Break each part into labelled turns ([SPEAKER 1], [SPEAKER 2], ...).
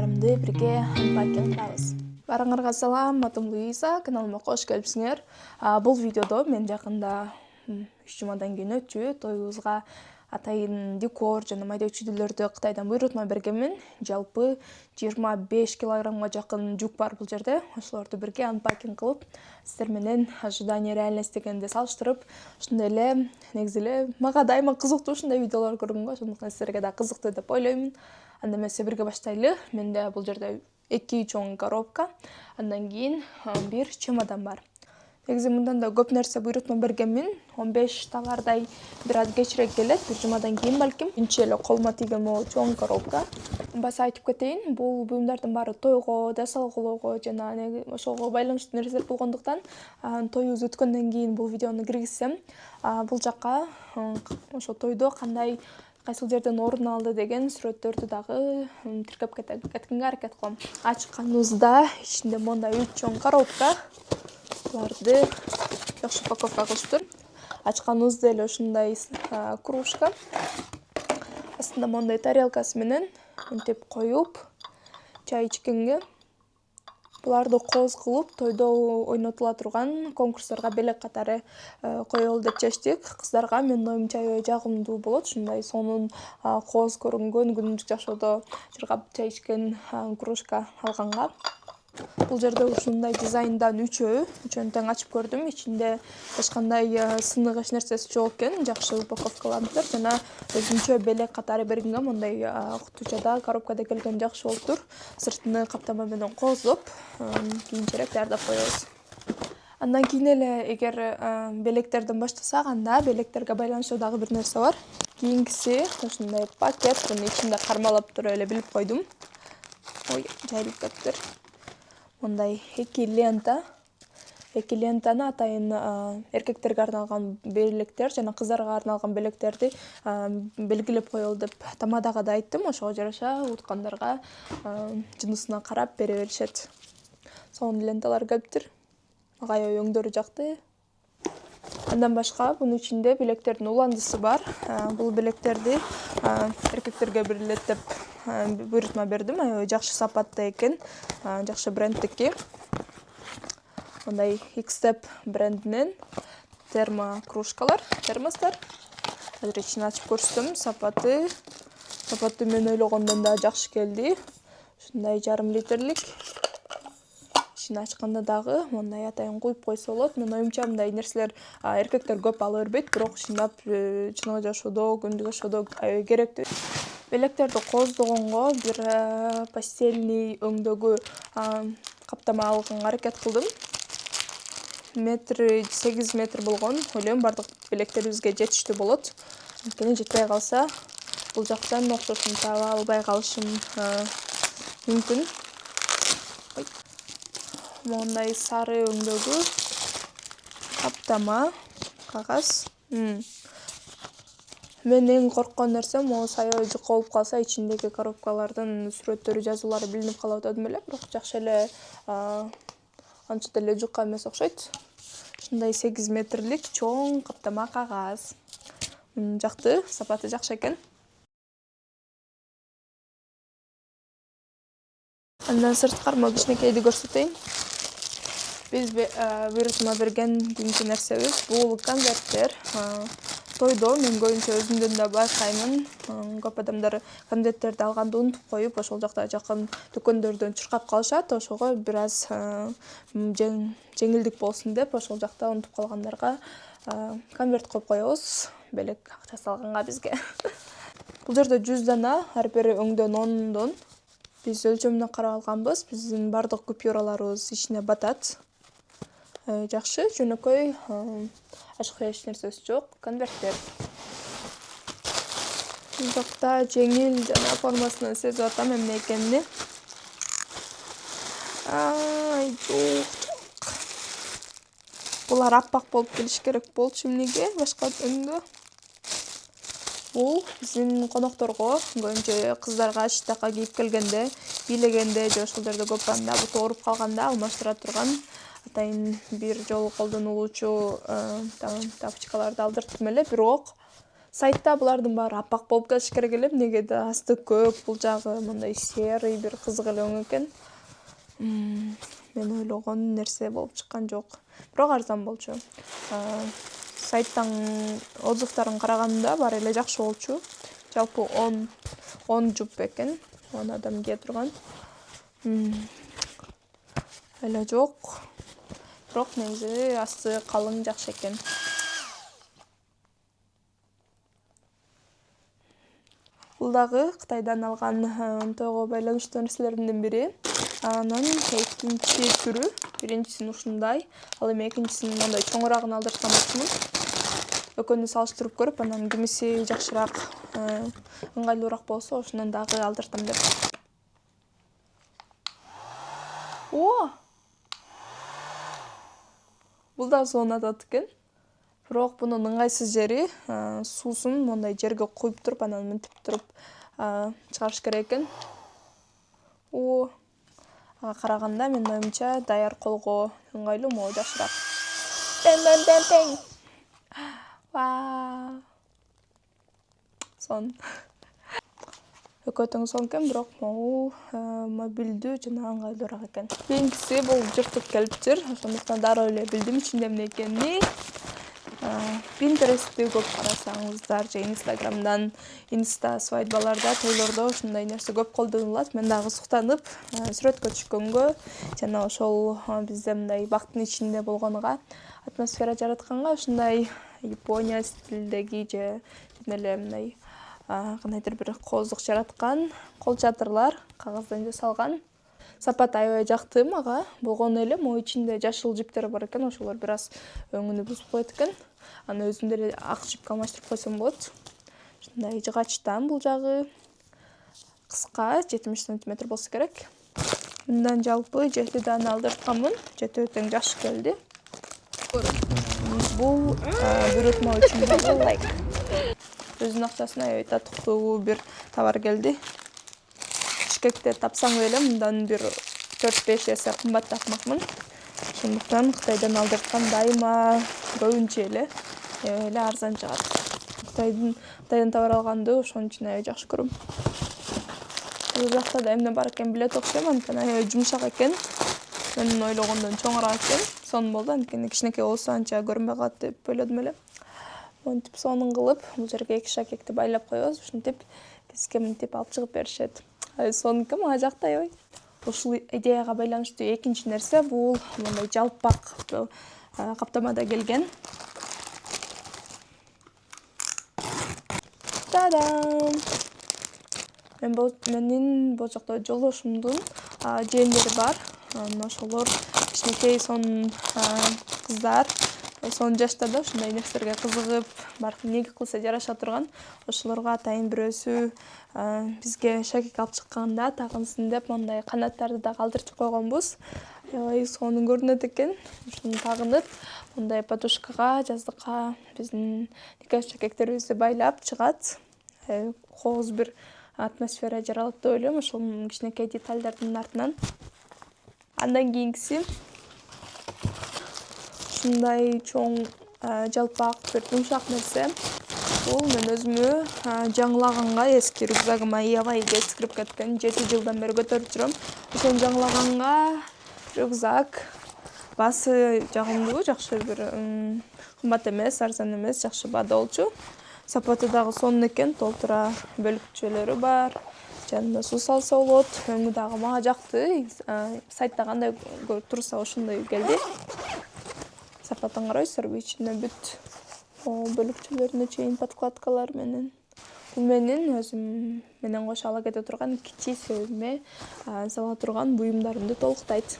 [SPEAKER 1] заттарымды бирге unboxing кылабыз. Барыңарга салам, атым Луиза, каналыма кош келипсиңер. Бул видеодо мен жакында 3 жумадан кийин өтчү тоюбузга атайын декор жана майда чүйдөлөрдү Кытайдан буйрутма бергенмин. Жалпы 25 килограммга жакын жүк бар бул жерде. Ошолорду бирге unboxing кылып, сиздер менен ожидание реальность дегенди салыштырып, ошондой эле негизи эле мага дайыма кызыктуу ушундай видеолор көргөнгө, ошондуктан сиздерге да кызыктуу деп ойлоймун. Анда эмесе бирге баштайлы. Менде бул жерде 2 чоң коробка, андан кийин бир чемодан бар. Негизи мындан да көп нерсе буйрутма бергенмин. 15 товардай бир аз кечирээк келет, бир жумадан кийин балким. Биринчи эле колума тийген могу чоң коробка. Баса айтып кетейин, бул буюмдардын баары тойго да салгылоого жана ошого байланыштуу нерселер болгондуктан, тоюбуз өткөндөн кийин бул видеону киргизсем, бул жакка ошо тойдо кандай кайсыл жерден орун алды деген сүрөттөрдү дагы тиркеп кеткенге аракет кылам. Ачканыбызда ичинде мондай 3 чоң коробка. Буларды жакшы упаковка кылыштыр. Ачканыбызда эле ушундай кружка. Астында мондай тарелкасы менен мынтип коюп, чай ичкенге. Буларды кооз кылып, тойдо ойнотула турган конкурстарга белек катары коелу деп чечтик. Кыздарга менин оюмча аябай жагымдуу болот. Ушундай сонун кооз көрүнгөн, күнүмдүк жашоодо чыргап чай ичкен кружка алганга. Бул жерде ушундай дизайндан үчөөнү тең ачып көрдүм. Ичинде эч кандай сынык эч нерсеси жок экен. Жакшы упаковкаланыптыр жана өзүнчө белек катары бергенге мондай кутучада, коробкада келген жакшы болуптур. Сыртыны каптама менен коозоп, кийинчерээк даярдап коебуз. Андан кийин эле эгер белектерден баштасак, анда белектерге байланыштуу дагы бир нерсе бар. Кийинкиси ушундай пакет. Буну ичинде кармалап туруп эле билип койдум. Ой, жайылып кетиптир. Мондай 2 лента. 2 лентаны атайын эркектерге арналган белектер жана кыздарга арналган белектерди белгилеп коелу деп тамадага да айттым. Ошого жараша уткандарга жынысына карап бере беришет. Сонун ленталар келиптир. Мага аябай өңдөрү жакты. Андан башка бунун ичинде билектердин уландысы бар. Бул билектерди эркектерге берилет деп буйрутма бердим. Аябай жакшы сапатта экен. Жакшы брендтики. Мындай X-Step брендинен термокружкалар, термостор. Азыр ичин ачып көрсөтөм. Сапаты мен ойлогондон да жакшы келди. Ушундай 1,5 литрлик. Ичин ачканда дагы мондай атайын куюп койсо болот. Менин оюмча мындай нерселер эркектер көп ала бербейт, бирок чындап чыныгы жашоодо, күндүк жашоодо аябай керектүү. Белектерди кооздогонго бир постельный өңдөгү каптама алганга аракет кылдым. 8 метр болгон. Ойлойм бардык белектерибизге жетиштүү болот. Анткени жетпей калса, бул жактан окшошун таба албай калышым мүмкүн. Мондай сары өңдөгү каптама кагаз. Мен эң корккон нерсем могу аябай жука болуп калса, ичиндеги коробкалардын сүрөттөрү, жазуулары билинип калат дедим эле, бирок жакшы эле анча деле жука эмес окшойт. Ушундай 8 метрлик чоң каптама кагаз. Жакты, сапаты жакшы экен. Андан сырткарма кичинекейди көрсөтөйүн. Биз буйрутма берген кийинки нерсебиз бул конверттер. Тойдо мен көбүнчө өзүмдөн да байкаймын. Көп адамдар конверттерди алганды унутуп коюп, ошол жакта жакын дүкөндөрдөн чуркап калышат. Ошого бир аз жеңилдик болсун деп, ошол жакта унутуп калгандарга конверт коюп коебуз. Белек акчасы алганга бизге. Бул жерде 100 дана, ар бири өңдөн 10дон. Биз өлчөмүнө карап алганбыз. Биздин бардык купюраларыбыз ичине батат. Жакшы, жөнөкөй, ачкы эч нерсеси жок конверттер. Бул жакта жеңил жана формасынан сезип атам эмне экенин. Булар аппак болуп келиш керек болчу эмнеге башка өңдө. Бул биздин конокторго, көбүнчө кыздарга читакка кийип келгенде, бийлегенде же ошол жерде көп анда буту ооруп калганда алмаштыра турган атайын бир жолу колдонулуучу тапочкаларды алдырттым эле, бирок Сайтта булардын баары апак болуп кетиш керек эле, эмнеге да асты көк, бул жагы мындай серый бир кызык эле өң экен. Мен ойлогон нерсе болуп чыккан жок. Бирок арзан болчу. Сайттан отзывдарын караганда баары эле жакшы болчу. Жалпы 10 жуп экен. 10 адам кие турган. Эле жок. Бирок негизи асты калың жакшы экен. Бул дагы Кытайдан алган тойго байланыштуу нерселердин бири. Анан экинчи түрү, биринчисин ушундай, ал эми экинчисин мындай чоңураагын алдырткан болчумун. Экөөнү салыштырып көрүп, анан кимиси жакшыраак, ыңгайлуураак болсо, ошондон дагы алдыртам деп. Бул да сонатат экен. Бирок бунун ыңгайсыз жери суусун мондай жерге куюп туруп, анан мынтип туруп чыгарыш керек экен. Ага караганда менин оюмча даяр колго ыңгайлуу могу жакшыраак. Тең. Сон. Экөө тең сон экен, бирок могу мобилдүү жана ыңгайлуураак экен. Кийинкиси бул жыртык келиптир. Ошондуктан дароо эле билдим ичинде эмне экенин. Pinterest'ти көп карасаңыздар же Instagram'дан свадьбаларда, тойлордо ушундай нерсе көп колдонулат. Мен дагы кызыктанып, сүрөткө түшкөнгө жана ошол бизде мындай бактын ичинде болгонуга, атмосфера жаратканга ушундай Япония стилдеги же эле мындай кандайдыр бир кооздук жараткан кол чатырлар кагаздан жасалган. Сапат аябай жакты мага. Болгону эле могу ичинде жашыл жиптер бар экен, ошолор бир аз өңүнү бузуп коет экен. Аны өзүмдөр эле ак жипке алмаштырып койсом болот. Ушундай жыгачтан бул жагы кыска 70 см болсо керек. Мындан жалпы 7 дана алдыртканмын. 7 тең жакшы келди. Бул бюрөтма үчүн дагы лайк. Өзүнүн акчасына аябай татыктуу бир товар келди. Бишкекте тапсаң эле мындан бир 4-5 эсе кымбат тапмакмын. Ошондуктан Кытайдан алдырткан дайыма көбүнчө эле арзан чыгат. Кытайдан товар алганды ошон үчүн аябай жакшы көрөм. Бул жакта да эмне бар экенин билет окшойм, анткени аябай жумшак экен. Мен ойлогондон чоңураак экен. Сон болду, анткени кичинекей болсо анча көрүнбөй калат деп ойлодум эле. Монтип сонун кылып, бул жерге 2 шакекти байлап коебуз. Ушинтип бизге мынтип алып чыгып беришет. Сон экен, мага жакты аябай. Ушул идеяга байланыштуу экинчи нерсе бул мындай жалпак каптамада келген. Тадам! Менин болжокто жолдошумдун жээндери бар. Ошолор кичинекей сонун кыздар, сонун жаштарда ушундай нерселерге кызыгып, баркым эмне кылса жараша турган. Ошолорго атайын бирөөсү бизге шакек алып чыкканда тагынсын деп мындай канаттарды да калтыртып койгонбуз. Аябай сонун көрүнөт экен. Ушуну тагынып, мындай подушкага жаздыкка биздин никах шакектерибизди байлап чыгат. Кооз бир атмосфера жаралат деп ойлойм ошол кичинекей детальдардын артынан. Андан кийинкиси ушундай чоң жалпак бир жумшак нерсе. Бул мен өзүмө жаңылаганга эски рюкзагыма аябай жеткирип кеткен. 7 жылдан бери көтөрүп жүрөм. Ошону жаңылаганга рюкзак баасы жагымдуу, жакшы бир кымбат эмес, арзан эмес, жакшы баада болчу. Сапаты дагы сонун экен, толтура бөлүкчөлөрү бар. Жанына суу салса болот. Өңү дагы мага жакты. Сайтта кандай турса ошондой келди. Сапатын карайсыздарбы, ичинде бүт бөлүкчөлөрүнө чейин подкладкалар менен. Бул менин өзүм менен кошо ала кете турган кичи себебиме сала турган буюмдарымды толуктайт.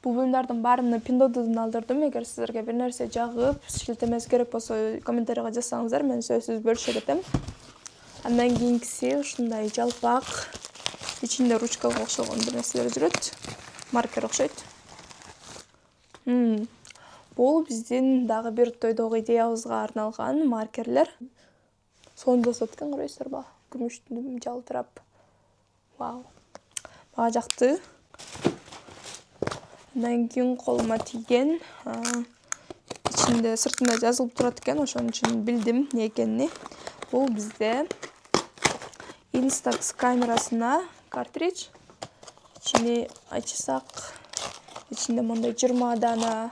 [SPEAKER 1] Бул буюмдардын баарыны Пиндододон алдырдым. Эгер сиздерге бир нерсе жагып, шилтемеси керек болсо комментарийга жазсаңыздар, мен сөзсүз бөлүшө кетем. Андан кийинкиси ушундай жалпак, ичинде ручкага окшогон бир нерселер жүрөт. Маркер окшойт. Бул биздин дагы бир тойдогу идеябызга арналган маркерлер. Сонун жасап экен, карайсыздарбы? Күмүштү жалтырап. Вау. Мага жакты. Андан кийин колума тийген ичинде сыртында жазылып турат экен, ошон үчүн билдим эмне экенин. Бул бизде Instax камерасына картридж. Ичини ачсак, ичинде мындай 20 дана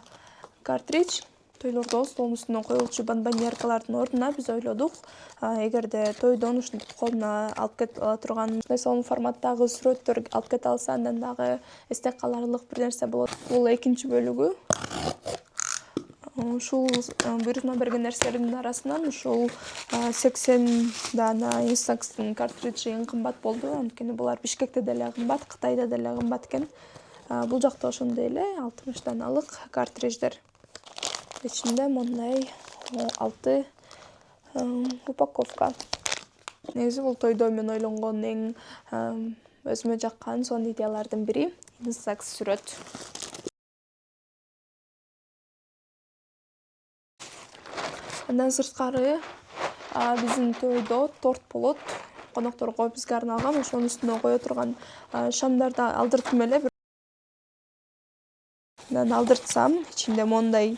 [SPEAKER 1] картридж. Тойлордо столдун үстүнө коюлчу бомбоньеркалардын ордуна биз ойлодук, эгерде тойдон ушинтип колуна алып кете ала турган сонун форматтагы сүрөттөр алып кете алса, андан дагы эсте каларлык бир нерсе болот. Бул экинчи бөлүгү. Ушул буйрутма берген нерселердин арасынан ушул 80 дана Instax'тын картриджи эң кымбат болду. Анткени булар Бишкекте деле кымбат, Кытайда деле кымбат экен. Бул жакта ошондой эле 60 даналык картридждер. Ичинде мындай 6 упаковка. Негизи бул тойдо мен ойлонгон эң өзүмө жаккан сонун идеялардын бири Instax сүрөт. Андан сырткары биздин тойдо торт болот. Конокторго бизге арналган, ошонун үстүнө кое турган шамдарды алдырттым эле. Анан алдыртсам, ичинде мондай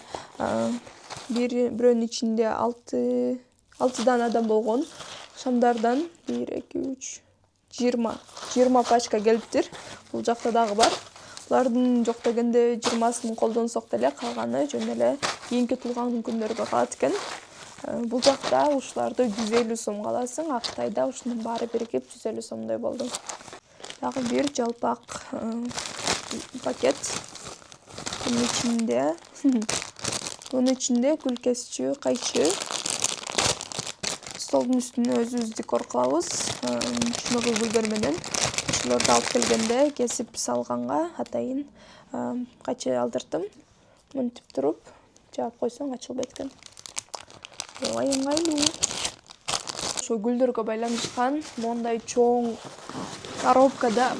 [SPEAKER 1] бирөөнүн ичинде 6 данадан болгон шамдардан 1, 2, 3, 20 пачка келиптир. Бул жакта дагы бар. Булардын жок дегенде 20сын колдонсок деле, калганы жөн эле кийинки туулган күндөргө калат экен. Бул жакта ушуларды 150 сом аласың, Кытайда ушунун баары биригип 150 сомдой болду. Дагы бир жалпак пакет. Bunun içinde gül kesici, kayışı. Stolun üstüne özümüz dekor kılavuz. Şunu gül vermeden. Şunları da alıp gelgende kesip salganga atayın kayışı aldırdım. Müntip durup cevap koysan açılып etken. Ыңгайлуу. Şu gülдөргө байланышкан мондай чоң коробкада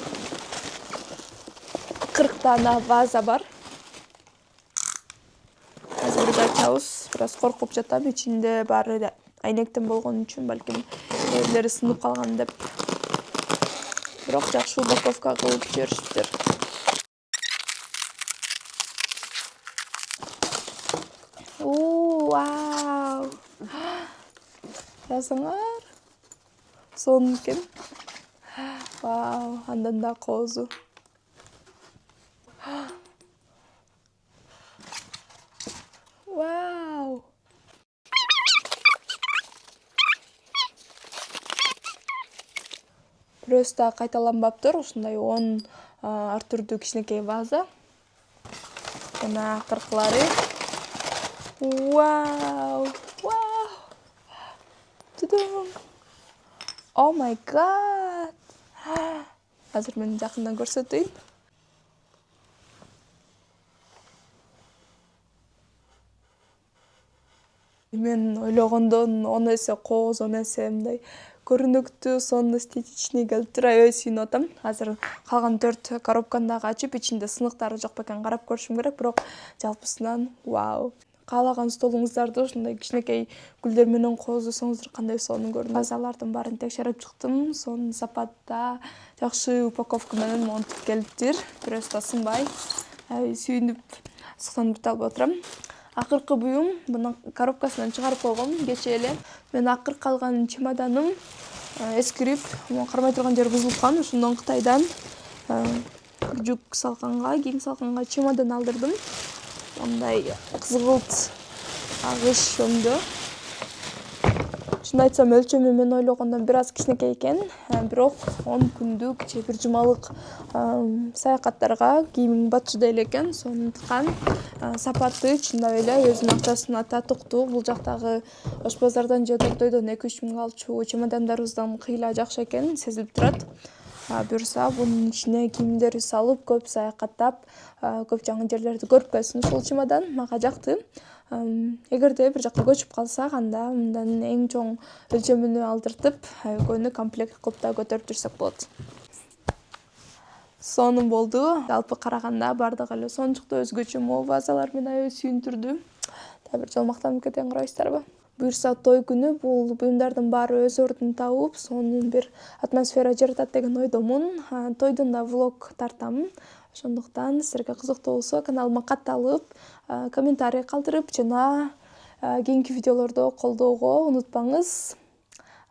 [SPEAKER 1] 40 дана ваза бар. Açabыз, biraz коркуп жатам, ичинде баары айнектен болгон үчүн балким элдери сынып калган деп. Бирок жакшы упаковка кылып жиберишиптир. Вау! Жазыңар. Сонун экен. Вау, андан да коозу. Вау! Бирөөсү да кайталанбаптыр. Ушундай 10 ар түрдүү кичинекей ваза. Жана акыркылары. Вау! Вау! Тудум! О май гад! Азыр мен жакындан көрсөтөйүн. Мен ойлогондон 10 эсе кооз, 10 эсе мындай көрүнүктүү, сонун эстетичный келип туруп аябай сүйүнүп атам. Азыр калган 4 коробканы дагы ачып, ичинде сыныктары жок бекен карап көрүшүм керек, бирок жалпысынан вау. Каалаган столуңуздарды ушундай кичинекей гүлдөр менен коозусоңуздар кандай сонун көрүнөт. Вазалардын баарын текшерип чыктым. Сонун сапатта, жакшы упаковка менен монтуп келиптир. Бирөөсү да сынбай, сүйүнүп, сыктанып алып отурам. Акыркы буюм мына коробкасынан чыгарып койгом кечээ эле. Мен акыркы калган чемоданым эскирип, кармай турган жери бузулуп калган. Ошондон Кытайдан жүк салганга, кийим салганга чемодан алдырдым. Мындай кызгылт агыш өңдө. Шуну айтсам, өлчөмү мен ойлогондон бир аз кичинекей экен, бирок 10 күндүк же бир жумалык саякаттарга кийимиң батчыдай эле экен. Сондуктан сапаты чындап эле өзүнүн акчасына татыктуу. Бул жактагы Ош базардан же Тордойдон 2-3 миңге алчу чемодандарыбыздан кыйла жакшы экени сезилип турат. Буюрса бунун ичине кийимдерди салып, көп саякаттап, көп жаңы жерлерди көрүп келсин ушул чемодан. Мага жакты. Эгерде бир жакка көчүп калсак, анда мындан эң чоң өлчөмүнө алдыртып, экөөнү комплект кылып да көтөрүп жүрсөк болот. Сонун болду. Жалпы караганда бардыгы эле сончукта өзгөчө вазалар менен аябай сүйүндүрдү. Дагы бир жолу мактанып кетейин карабайсыздарбы? Буюрса той күнү бул буюмдардын баары өз ордун табып, сонун бир атмосфера жаратат деген ойдомун. Тойдон да влог тартам. Ошондуктан силерге кызыктуу болсо каналыма катталып, комментарий калтырып жана кийинки видеолордо колдоого унутпаңыз.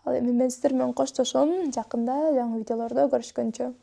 [SPEAKER 1] Ал эми мен сиздер менен коштошом. Жакында жаңы видеолордо көрүшкөнчө.